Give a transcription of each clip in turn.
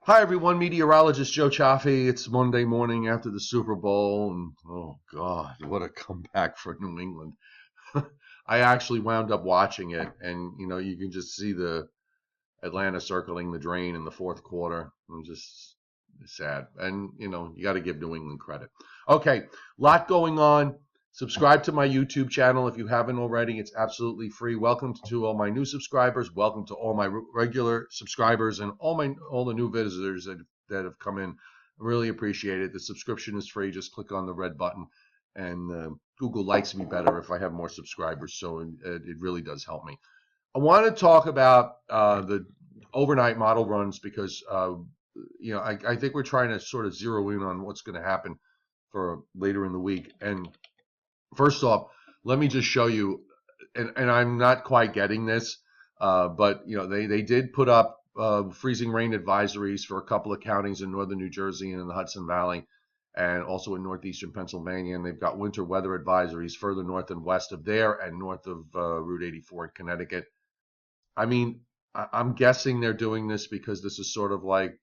Hi everyone, meteorologist Joe Chaffee. It's Monday morning after the Super Bowl, and oh God, what a comeback for New England. I actually wound up watching it, and you can just see the Atlanta circling the drain in the fourth quarter. I'm just sad. And you got to give New England credit. Okay, lot going on. Subscribe to my YouTube channel if you haven't already. It's absolutely free. Welcome to all my new subscribers. Welcome to all my regular subscribers and all the new visitors that have come in. I really appreciate it. The subscription is free. Just click on the red button, and Google likes me better if I have more subscribers. So it really does help me. I want to talk about the overnight model runs because I think we're trying to sort of zero in on what's going to happen for later in the week. And first off, let me just show you, and I'm not quite getting this, but they did put up freezing rain advisories for a couple of counties in northern New Jersey and in the Hudson Valley, and also in northeastern Pennsylvania. And they've got winter weather advisories further north and west of there, and north of Route 84 in Connecticut. I mean, I'm guessing they're doing this because this is sort of like,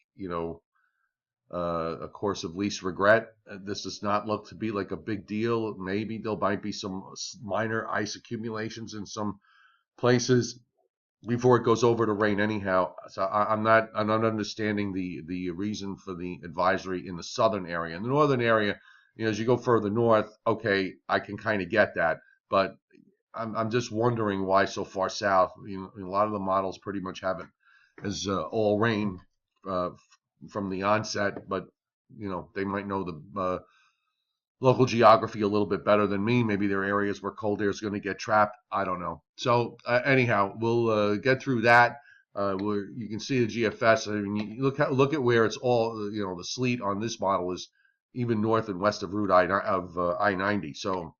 a course of least regret. This does not look to be like a big deal. Maybe there might be some minor ice accumulations in some places before it goes over to rain anyhow. So I'm not understanding the reason for the advisory in the southern area. In the northern area, as you go further north, okay, I can kind of get that, but I'm just wondering why so far south. A lot of the models pretty much have it as all rain from the onset, but they might know the local geography a little bit better than me. Maybe there are areas where cold air is going to get trapped. I don't know. So anyhow, we'll get through that. Where you can see the GFS. I mean, you look at where it's all. The sleet on this model is even north and west of Route I-90. So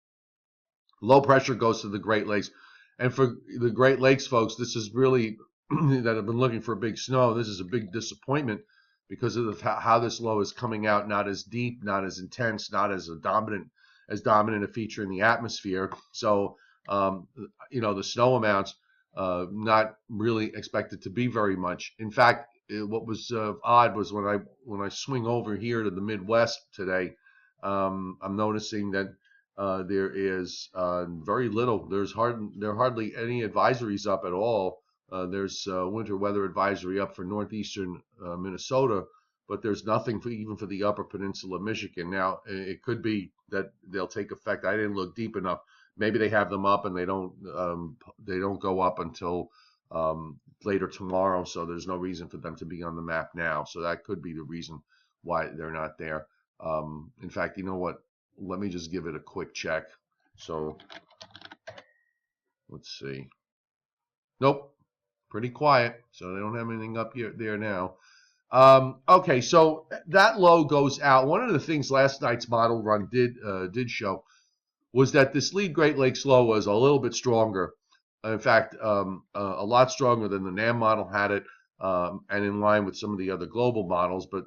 low pressure goes to the Great Lakes. And for the Great Lakes folks, this is really that have been looking for big snow. This is a big disappointment because of how this low is coming out, not as deep, not as intense, not as dominant a feature in the atmosphere. So the snow amounts not really expected to be very much. In fact, what was odd was when I swing over here to the Midwest today, I'm noticing that there is very little. There are hardly any advisories up at all. There's winter weather advisory up for northeastern Minnesota, but there's nothing even for the upper peninsula of Michigan. Now, it could be that they'll take effect. I didn't look deep enough. Maybe they have them up and they don't go up until later tomorrow, so there's no reason for them to be on the map now. So that could be the reason why they're not there. In fact, you know what? Let me just give it a quick check. So let's see. Nope, pretty quiet. So they don't have anything up here there now. Okay, so that low goes out. One of the things last night's model run did show was that this lead Great Lakes low was a little bit stronger. In fact, a lot stronger than the NAM model had it, and in line with some of the other global models. But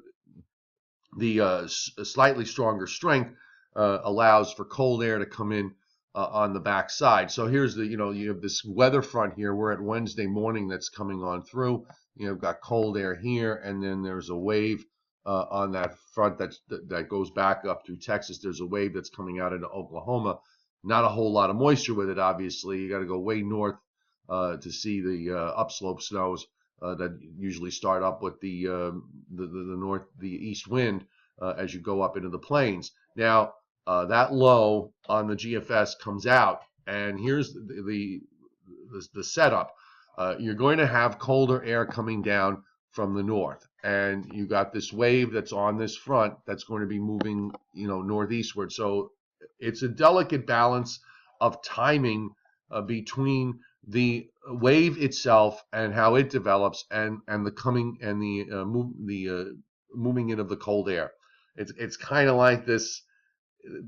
the slightly stronger strength allows for cold air to come in on the back side. So here's you have this weather front here. We're at Wednesday morning that's coming on through. You've got cold air here, and then there's a wave on that front that goes back up through Texas. There's a wave that's coming out into Oklahoma. Not a whole lot of moisture with it, obviously. You got to go way north to see the upslope snows that usually start up with the east wind as you go up into the plains. Now, that low on the GFS comes out, and here's the setup. You're going to have colder air coming down from the north, and you got this wave that's on this front that's going to be moving, northeastward. So it's a delicate balance of timing between the wave itself and how it develops, and the coming and the moving in of the cold air. It's kind of like this.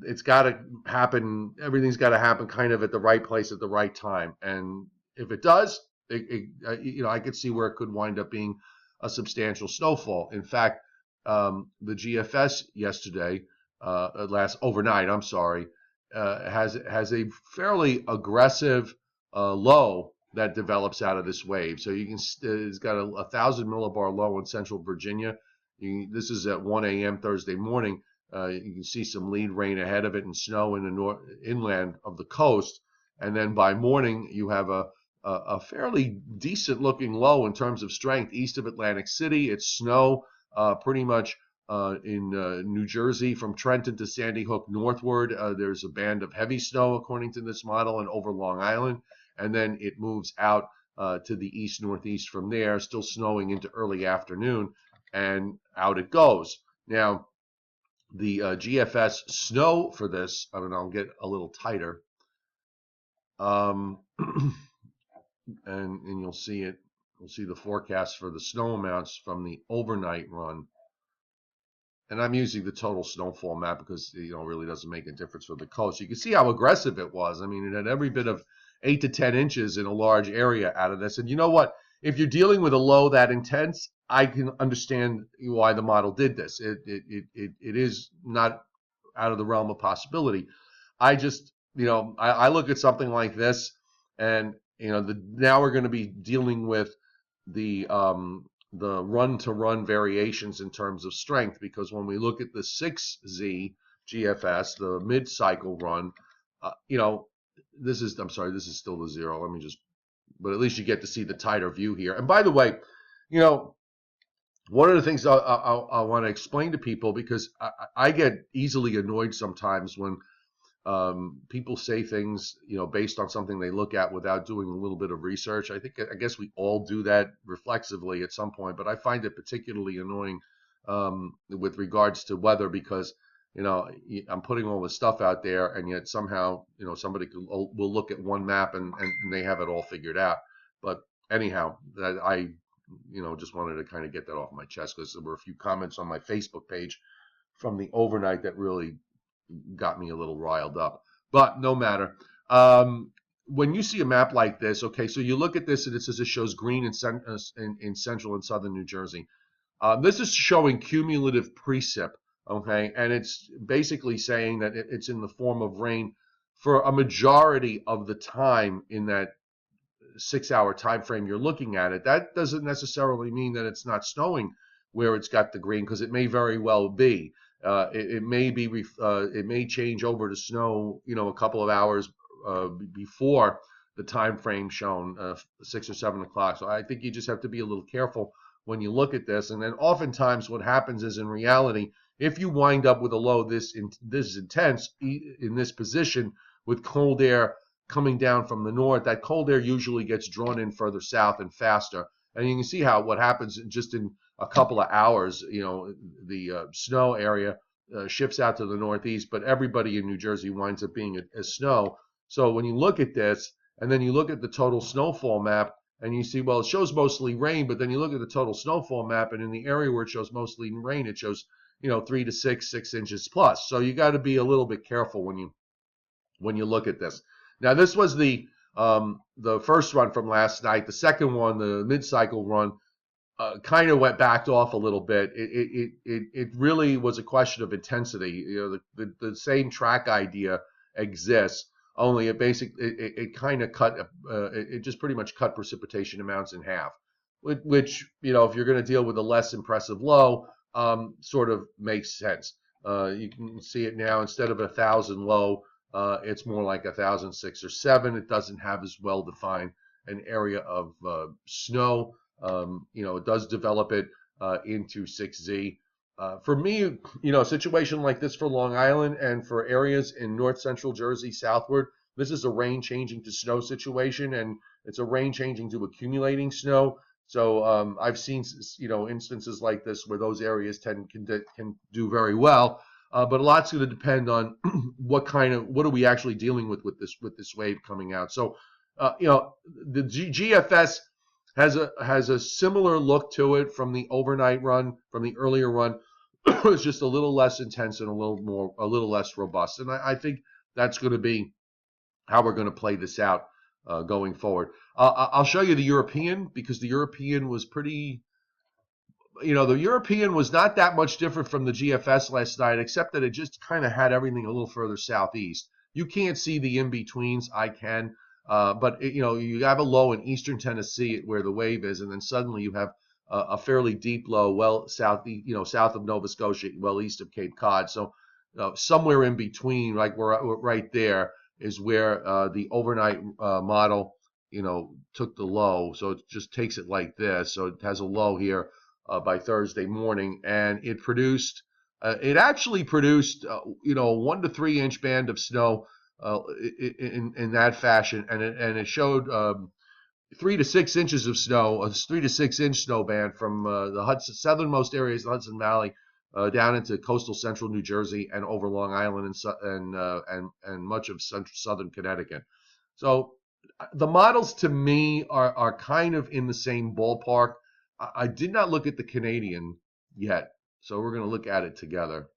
It's got to happen. Everything's got to happen kind of at the right place at the right time. And if it does, I could see where it could wind up being a substantial snowfall. In fact, the GFS yesterday, overnight, I'm sorry, has a fairly aggressive low that develops out of this wave. So you can, it's got a 1,000 millibar low in central Virginia. This is at 1 a.m. Thursday morning. You can see some lead rain ahead of it and snow in the inland of the coast. And then by morning, you have a fairly decent looking low in terms of strength east of Atlantic City. It's snow pretty much in New Jersey from Trenton to Sandy Hook northward. There's a band of heavy snow according to this model and over Long Island. And then it moves out to the east northeast from there, still snowing into early afternoon, and out it goes. Now, the GFS snow for this, I mean, I'll get a little tighter, and you'll see it. You'll see the forecast for the snow amounts from the overnight run. And I'm using the total snowfall map because it really doesn't make a difference for the coast. You can see how aggressive it was. I mean, it had every bit of 8 to 10 inches in a large area out of this. And you know what? If you're dealing with a low that intense, I can understand why the model did this. It is not out of the realm of possibility. I just, I look at something like this, and now we're going to be dealing with the run-to-run variations in terms of strength, because when we look at the 6Z GFS, the mid-cycle run, this is still the 0. Let me just, but at least you get to see the tighter view here. And by the way, one of the things I want to explain to people, because I get easily annoyed sometimes when people say things, based on something they look at without doing a little bit of research. I guess we all do that reflexively at some point, but I find it particularly annoying with regards to weather, because I'm putting all this stuff out there, and yet somehow somebody will look at one map and they have it all figured out. But anyhow, I just wanted to kind of get that off my chest, because there were a few comments on my Facebook page from the overnight that really got me a little riled up. But no matter. When you see a map like this, okay, so you look at this and it says it shows green in central and southern New Jersey. This is showing cumulative precip, okay, and it's basically saying that it's in the form of rain for a majority of the time in that 6-hour time frame you're looking at it. That doesn't necessarily mean that it's not snowing where it's got the green, because it may very well be. It may change over to snow, a couple of hours before the time frame shown, 6 or 7 o'clock. So I think you just have to be a little careful when you look at this. And then oftentimes what happens is, in reality, if you wind up with a low this intense in this position with cold air coming down from the north, that cold air usually gets drawn in further south and faster. And you can see what happens just in a couple of hours. The snow area shifts out to the northeast, but everybody in New Jersey winds up being as snow. So when you look at this, and then you look at the total snowfall map, and you see, well, it shows mostly rain, but then you look at the total snowfall map, and in the area where it shows mostly rain, it shows 3 to 6 inches plus. So you got to be a little bit careful when you look at this. Now, this was the first run from last night. The second one, the mid-cycle run, kind of backed off a little bit. It really was a question of intensity. The same track idea exists, only it kind of cut. It just pretty much cut precipitation amounts in half, which if you're going to deal with a less impressive low, sort of makes sense. You can see it now, instead of 1,000 low, it's more like 1,006 or 7. It doesn't have as well defined an area of snow. It does develop it into 6Z. For me, a situation like this for Long Island and for areas in north central Jersey southward, this is a rain changing to snow situation, and it's a rain changing to accumulating snow. So I've seen instances like this where those areas can do very well. But a lot's going to depend on what are we actually dealing with this wave coming out. So the GFS has a similar look to it from the overnight run, from the earlier run. It's just a little less intense and a little less robust. And I think that's going to be how we're going to play this out going forward. I'll show you the European, because the European was pretty. The European was not that much different from the GFS last night, except that it just kind of had everything a little further southeast. You can't see the in-betweens. I can. But you have a low in eastern Tennessee where the wave is, and then suddenly you have a fairly deep low, well south of Nova Scotia, well east of Cape Cod. So somewhere in between, like we're right there, is where the overnight model, took the low. So it just takes it like this. So it has a low here by Thursday morning, and it produced. It actually produced, a 1 to 3 inch band of snow in that fashion, and it showed 3 to 6 inches of snow, a 3 to 6 inch snow band from the southernmost areas of the Hudson Valley down into coastal central New Jersey and over Long Island and much of southern Connecticut. So the models to me are kind of in the same ballpark. I did not look at the Canadian yet, so we're going to look at it together.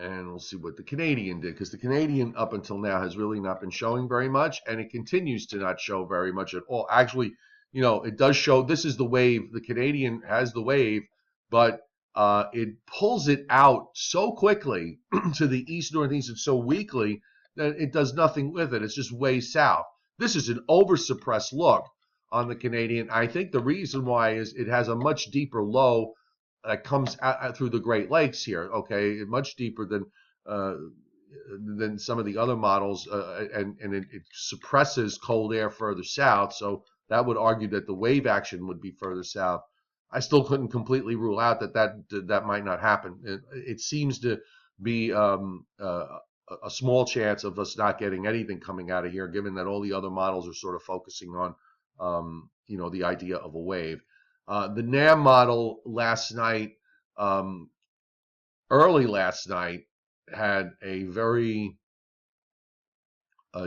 And we'll see what the Canadian did, because the Canadian up until now has really not been showing very much, and it continues to not show very much at all. Actually, it does show. This is the wave. The Canadian has the wave, but it pulls it out so quickly to the east-northeast and so weakly that it does nothing with it. It's just way south. This is an over-suppressed look on the Canadian. I think the reason why is it has a much deeper low that comes out through the Great Lakes here, okay, much deeper than some of the other models, and it suppresses cold air further south. So that would argue that the wave action would be further south. I still couldn't completely rule out that might not happen. It seems to be a small chance of us not getting anything coming out of here, given that all the other models are sort of focusing on, the idea of a wave. The NAM model last night, early last night, had a very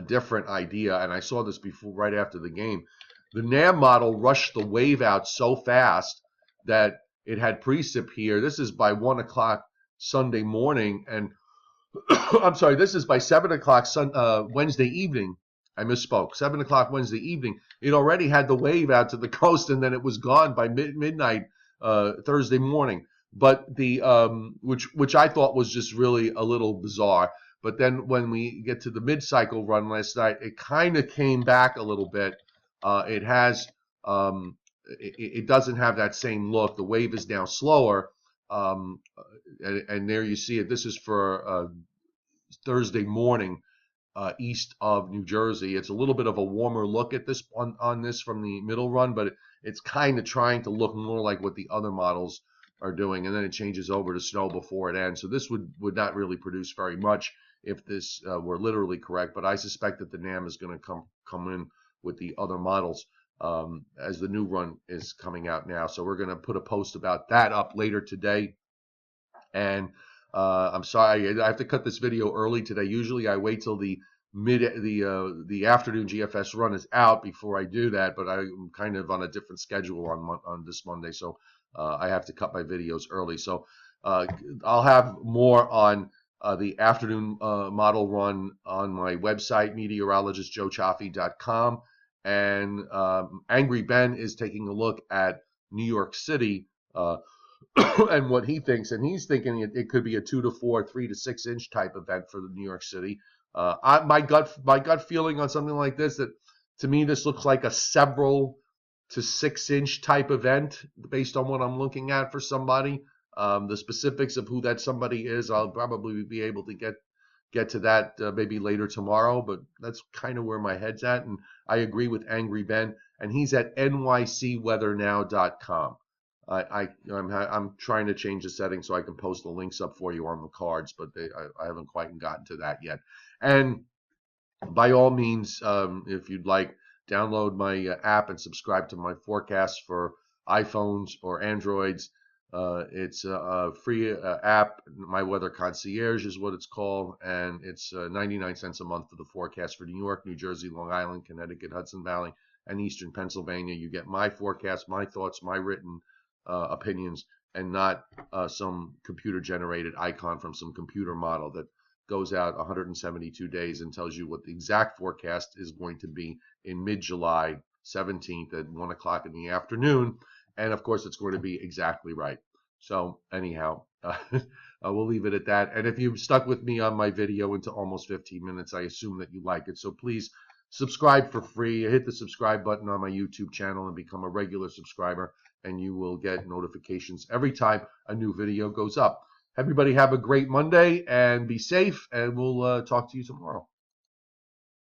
different idea, and I saw this before, right after the game. The NAM model rushed the wave out so fast that it had precip here. This is by 1 o'clock Sunday morning, and I'm sorry, this is by 7 o'clock Wednesday evening. I misspoke. 7 o'clock Wednesday evening. It already had the wave out to the coast, and then it was gone by midnight Thursday morning. But the which I thought was just really a little bizarre. But then when we get to the mid-cycle run last night, it kind of came back a little bit. It has it doesn't have that same look. The wave is now slower, and there you see it. This is for Thursday morning. East of New Jersey. It's a little bit of a warmer look at this on this from the middle run, but it's kind of trying to look more like what the other models are doing, and then it changes over to snow before it ends. So this would not really produce very much if this were literally correct, but I suspect that the NAM is going to come in with the other models as the new run is coming out now. So we're going to put a post about that up later today. And I'm sorry, I have to cut this video early today. Usually I wait till the afternoon GFS run is out before I do that, but I'm kind of on a different schedule on this Monday, so I have to cut my videos early. So I'll have more on the afternoon model run on my website, meteorologistjoechaffee.com, and Angry Ben is taking a look at New York City and what he thinks, and he's thinking it could be a 2 to 4, 3 to 6 inch type event for the New York City. My gut feeling on something like this, that to me this looks like a several to 6 inch type event based on what I'm looking at for somebody. The specifics of who that somebody is, I'll probably be able to get to that maybe later tomorrow, but that's kind of where my head's at, and I agree with Angry Ben, and he's at nycweathernow.com. I'm trying to change the settings so I can post the links up for you on the cards, but I haven't quite gotten to that yet. And by all means, if you'd like, download my app and subscribe to my forecast for iPhones or Androids. It's a free app. My Weather Concierge is what it's called, and it's 99 cents a month for the forecast for New York, New Jersey, Long Island, Connecticut, Hudson Valley, and Eastern Pennsylvania. You get my forecast, my thoughts, my written opinions, and not some computer-generated icon from some computer model that goes out 172 days and tells you what the exact forecast is going to be in mid-July 17th at 1 o'clock in the afternoon. And of course, it's going to be exactly right. So anyhow, we'll leave it at that. And if you've stuck with me on my video into almost 15 minutes, I assume that you like it. So please subscribe for free. Hit the subscribe button on my YouTube channel and become a regular subscriber, and you will get notifications every time a new video goes up. Everybody have a great Monday and be safe, and we'll talk to you tomorrow.